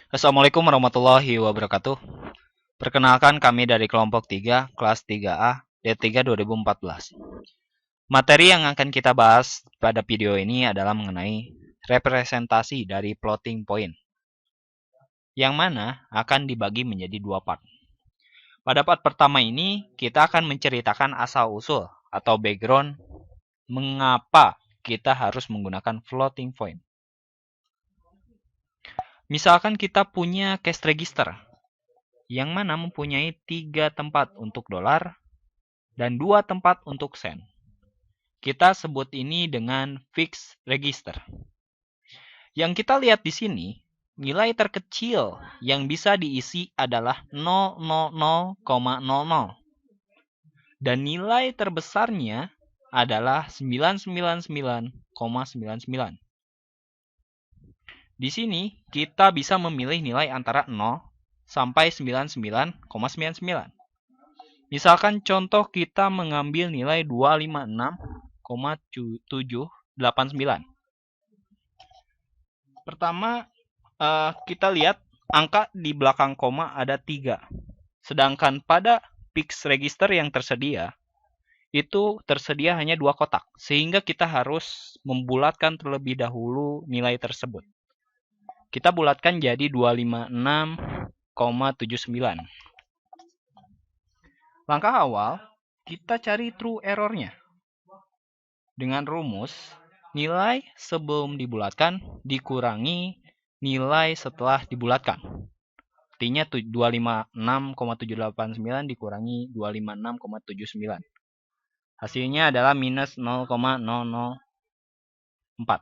Assalamualaikum warahmatullahi wabarakatuh. Perkenalkan kami dari kelompok 3, kelas 3A, D3 2014. Materi yang akan kita bahas pada video ini adalah mengenai representasi dari floating point, yang mana akan dibagi menjadi dua part. Pada part pertama ini, kita akan menceritakan asal-usul atau background mengapa kita harus menggunakan floating point. Misalkan kita punya cash register, yang mana mempunyai 3 tempat untuk dolar dan 2 tempat untuk sen. Kita sebut ini dengan fixed register. Yang kita lihat di sini, nilai terkecil yang bisa diisi adalah 000,00 dan nilai terbesarnya adalah 999,99. Di sini kita bisa memilih nilai antara 0 sampai 99,99. Misalkan contoh kita mengambil nilai 256,789. Pertama, kita lihat angka di belakang koma ada 3. Sedangkan pada fixed register yang tersedia, itu tersedia hanya 2 kotak. Sehingga kita harus membulatkan terlebih dahulu nilai tersebut. Kita bulatkan jadi 256,79. Langkah awal, kita cari true error-nya. Dengan rumus, nilai sebelum dibulatkan dikurangi nilai setelah dibulatkan. Artinya 256,789 dikurangi 256,79. Hasilnya adalah minus 0,004.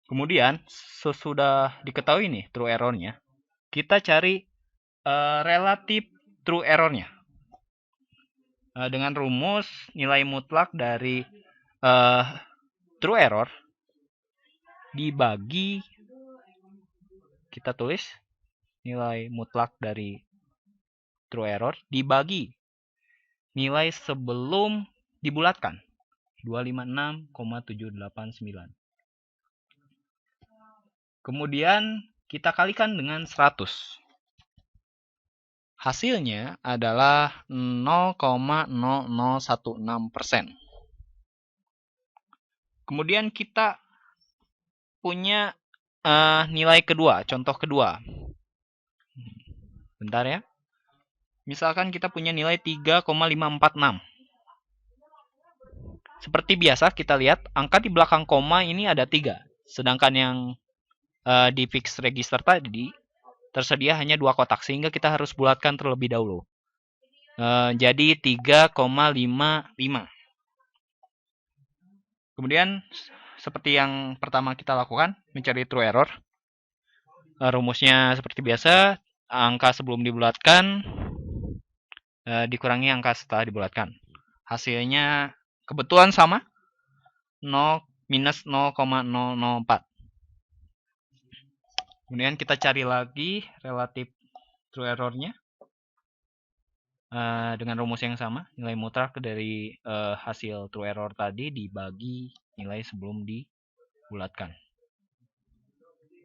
Kemudian, sesudah diketahui nih true error-nya, kita cari relatif true error-nya. Dengan rumus nilai mutlak dari true error dibagi, kita tulis nilai mutlak dari true error dibagi nilai sebelum dibulatkan, 256,789. Kemudian kita kalikan dengan 100. Hasilnya adalah 0,0016%. Kemudian kita punya nilai kedua, contoh kedua. Bentar ya. Misalkan kita punya nilai 3,546. Seperti biasa kita lihat angka di belakang koma ini ada 3. Sedangkan yang di fixed register tadi tersedia hanya 2 kotak. Sehingga kita harus bulatkan terlebih dahulu. Jadi 3,55. Kemudian seperti yang pertama kita lakukan, mencari true error. Rumusnya seperti biasa, angka sebelum dibulatkan dikurangi angka setelah dibulatkan. Hasilnya kebetulan sama, 0 minus 0,004. Kemudian kita cari lagi relatif true error-nya dengan rumus yang sama, nilai mutlak dari hasil true error tadi dibagi nilai sebelum dibulatkan.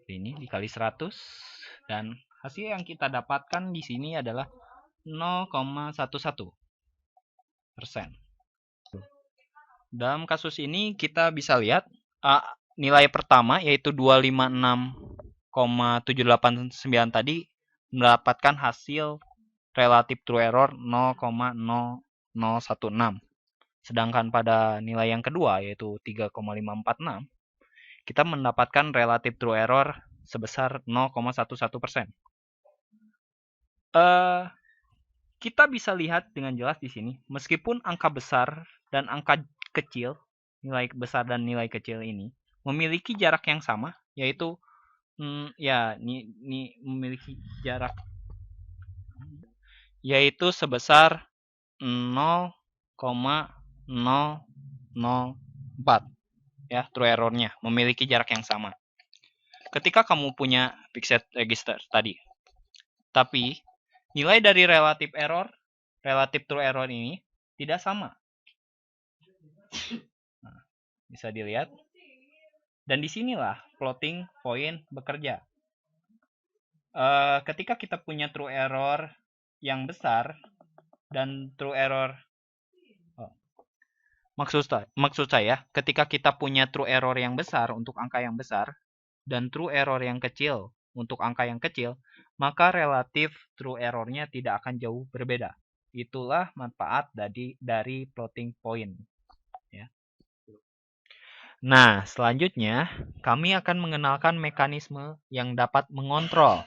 Ini dikali 100 dan hasil yang kita dapatkan di sini adalah 0,11%. Dalam kasus ini kita bisa lihat nilai pertama yaitu 256,789 tadi mendapatkan hasil relatif true error 0,0016. Sedangkan pada nilai yang kedua yaitu 3,546 kita mendapatkan relatif true error sebesar 0,11%. Kita bisa lihat dengan jelas di sini, meskipun angka besar dan angka kecil, nilai besar dan nilai kecil ini memiliki jarak yang sama, yaitu memiliki jarak yaitu sebesar 0,004. Ya, true error-nya memiliki jarak yang sama. Ketika kamu punya fixed register tadi, tapi nilai dari relatif true error ini tidak sama. Nah, bisa dilihat. Dan disinilah floating point bekerja. Ketika kita punya true error yang besar dan true error maksud saya ketika kita punya true error yang besar untuk angka yang besar dan true error yang kecil untuk angka yang kecil, maka relatif true error-nya tidak akan jauh berbeda. Itulah manfaat dari floating point. Ya. Nah, selanjutnya kami akan mengenalkan mekanisme yang dapat mengontrol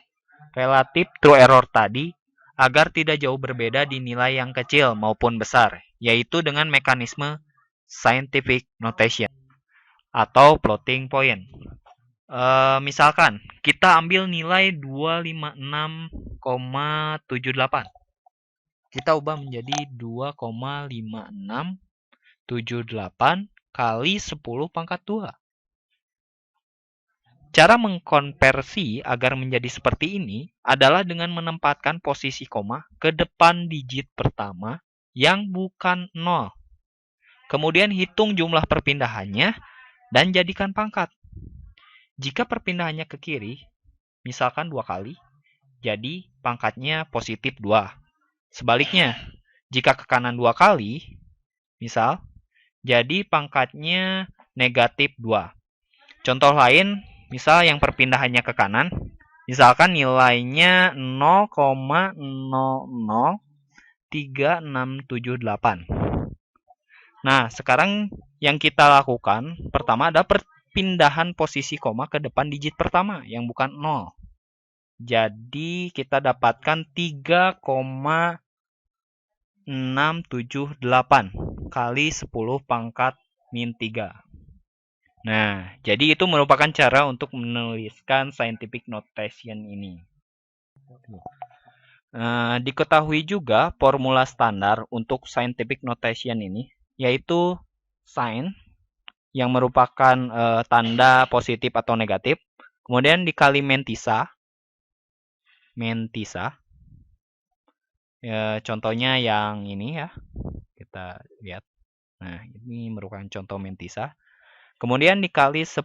relatif true error tadi agar tidak jauh berbeda di nilai yang kecil maupun besar, yaitu dengan mekanisme scientific notation atau floating point. Misalkan kita ambil nilai 256,78. Kita ubah menjadi 2,5678 kali 10 pangkat 2. Cara mengkonversi agar menjadi seperti ini adalah dengan menempatkan posisi koma ke depan digit pertama yang bukan 0. Kemudian hitung jumlah perpindahannya dan jadikan pangkat. Jika perpindahannya ke kiri, misalkan 2 kali, jadi pangkatnya positif 2. Sebaliknya, jika ke kanan 2 kali, misal, jadi pangkatnya negatif 2. Contoh lain, misal yang perpindahannya ke kanan, misalkan nilainya 0,003678. Nah, sekarang yang kita lakukan pertama adalah perpindahan posisi koma ke depan digit pertama yang bukan 0. Jadi kita dapatkan 3,678 kali 10 pangkat min 3. Nah, jadi itu merupakan cara untuk menuliskan scientific notation ini. Diketahui juga formula standar untuk scientific notation ini, yaitu sign yang merupakan tanda positif atau negatif, kemudian dikali mentisa. Contohnya yang ini ya, kita lihat. Nah, ini merupakan contoh mentisa. Kemudian dikali 10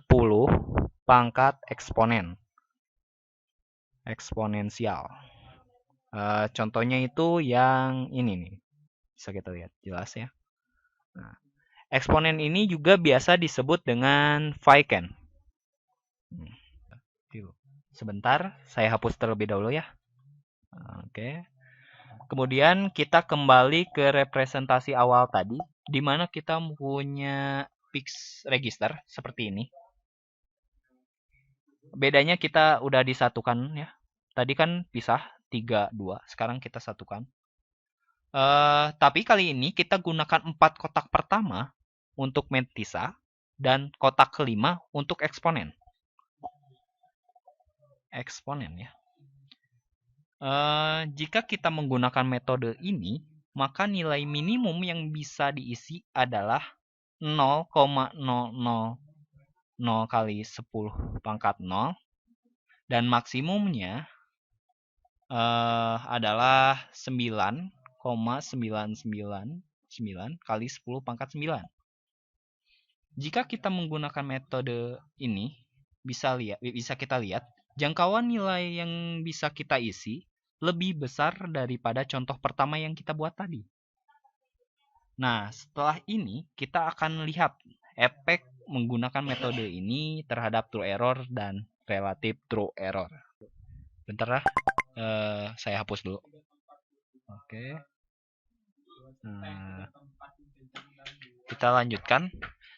pangkat eksponensial. Contohnya itu yang ini nih. Bisa kita lihat jelas ya. Nah, eksponen ini juga biasa disebut dengan Viken. Sebentar, saya hapus terlebih dahulu ya. Oke. Kemudian kita kembali ke representasi awal tadi, di mana kita punya fixed register seperti ini. Bedanya kita udah disatukan ya. Tadi kan pisah 3, 2. Sekarang kita satukan. Tapi kali ini kita gunakan 4 kotak pertama untuk mentisa dan kotak kelima untuk eksponen. Ya. Jika kita menggunakan metode ini, maka nilai minimum yang bisa diisi adalah 0,000 kali 10 pangkat 0 dan maksimumnya adalah 9,999 kali 10 pangkat 9. Jika kita menggunakan metode ini, bisa kita lihat jangkauan nilai yang bisa kita isi lebih besar daripada contoh pertama yang kita buat tadi. Nah, setelah ini kita akan lihat efek menggunakan metode ini terhadap true error dan relatif true error. Bentar lah, saya hapus dulu. Oke. Kita lanjutkan.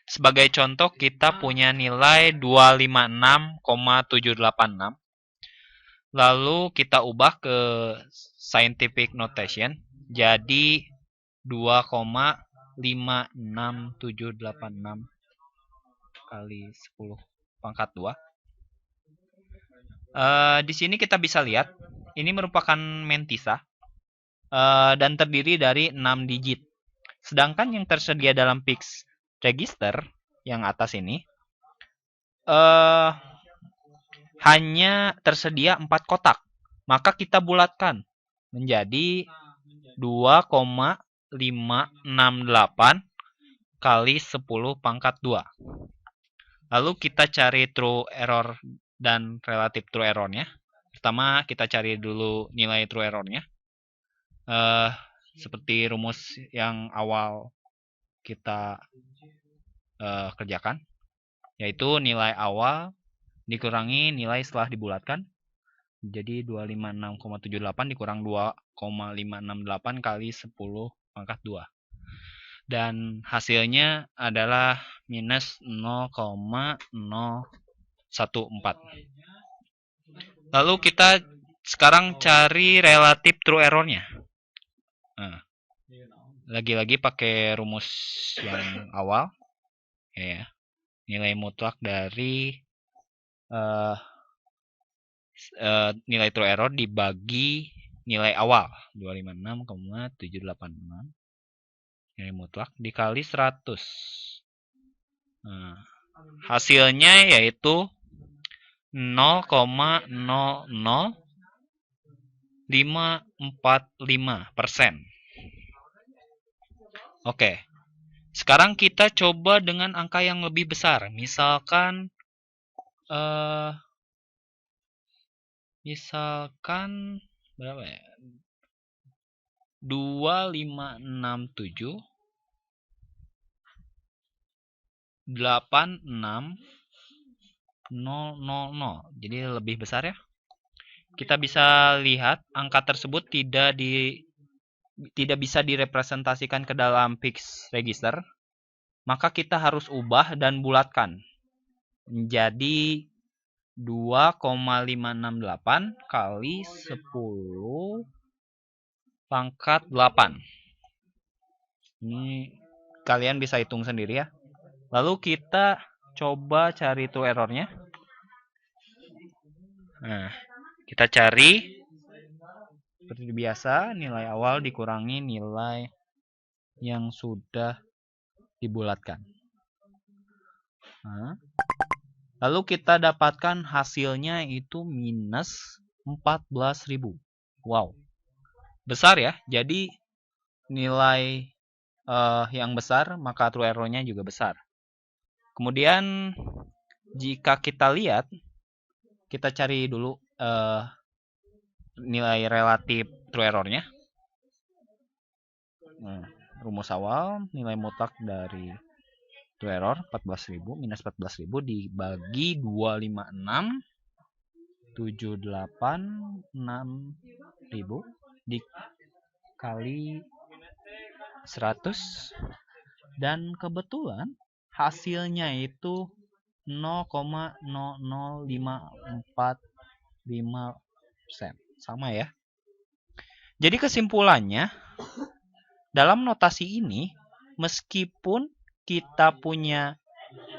Sebagai contoh kita punya nilai 256,786. Lalu kita ubah ke scientific notation jadi 2,56786 kali 10 pangkat 2. Di sini kita bisa lihat ini merupakan mentisa dan terdiri dari 6 digit. Sedangkan yang tersedia dalam fixed register yang atas ini hanya tersedia 4 kotak. Maka kita bulatkan menjadi 2,568 kali 10 pangkat 2. Lalu kita cari true error dan relatif true error-nya. Pertama, kita cari dulu nilai true error-nya. Seperti rumus yang awal kita kerjakan, yaitu nilai awal dikurangi nilai setelah dibulatkan. Jadi 256,78 dikurang 2,568 kali 10 pangkat 2. Dan hasilnya adalah minus 0,014. Lalu kita sekarang cari relatif true error-nya. Nah, lagi-lagi pakai rumus yang awal. Ya, nilai mutlak dari nilai true error dibagi nilai awal 256,786 nilai mutlak dikali 100. Nah, hasilnya yaitu 0,00545%. Oke. Sekarang kita coba dengan angka yang lebih besar. Misalkan berapa ya? 2567 86000. Jadi lebih besar ya. Kita bisa lihat angka tersebut tidak bisa direpresentasikan ke dalam fixed register. Maka kita harus ubah dan bulatkan menjadi 2,568 kali 10 pangkat 8. Ini kalian bisa hitung sendiri ya. Lalu kita coba cari true error-nya. Nah, kita cari seperti biasa, nilai awal dikurangi nilai yang sudah dibulatkan. Nah, lalu kita dapatkan hasilnya itu minus 14.000. Wow, besar ya. Jadi nilai yang besar, maka true error-nya juga besar. Kemudian jika kita lihat, kita cari dulu nilai relatif true error-nya. Nah, rumus awal, nilai mutlak dari true error 14.000 minus 14.000 dibagi 256,786.000 dikali 100, dan kebetulan hasilnya itu 0,00545%. Sama ya. Jadi kesimpulannya, dalam notasi ini, meskipun kita punya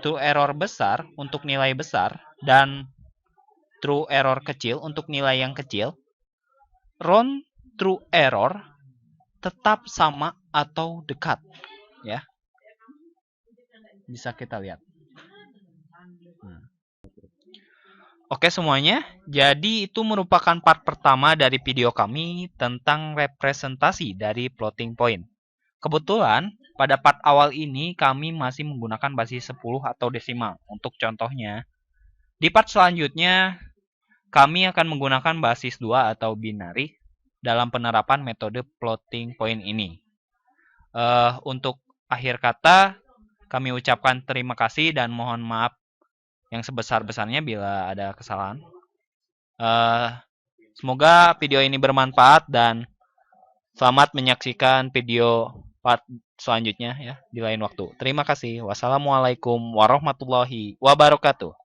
true error besar untuk nilai besar dan true error kecil untuk nilai yang kecil, round true error tetap sama atau dekat, ya. Bisa kita lihat. Oke semuanya, jadi itu merupakan part pertama dari video kami tentang representasi dari floating point. Kebetulan, pada part awal ini kami masih menggunakan basis 10 atau desimal untuk contohnya. Di part selanjutnya, kami akan menggunakan basis 2 atau binary dalam penerapan metode floating point ini. Untuk akhir kata, kami ucapkan terima kasih dan mohon maaf yang sebesar-besarnya bila ada kesalahan. Semoga video ini bermanfaat dan selamat menyaksikan video part selanjutnya ya di lain waktu. Terima kasih. Wassalamualaikum warahmatullahi wabarakatuh.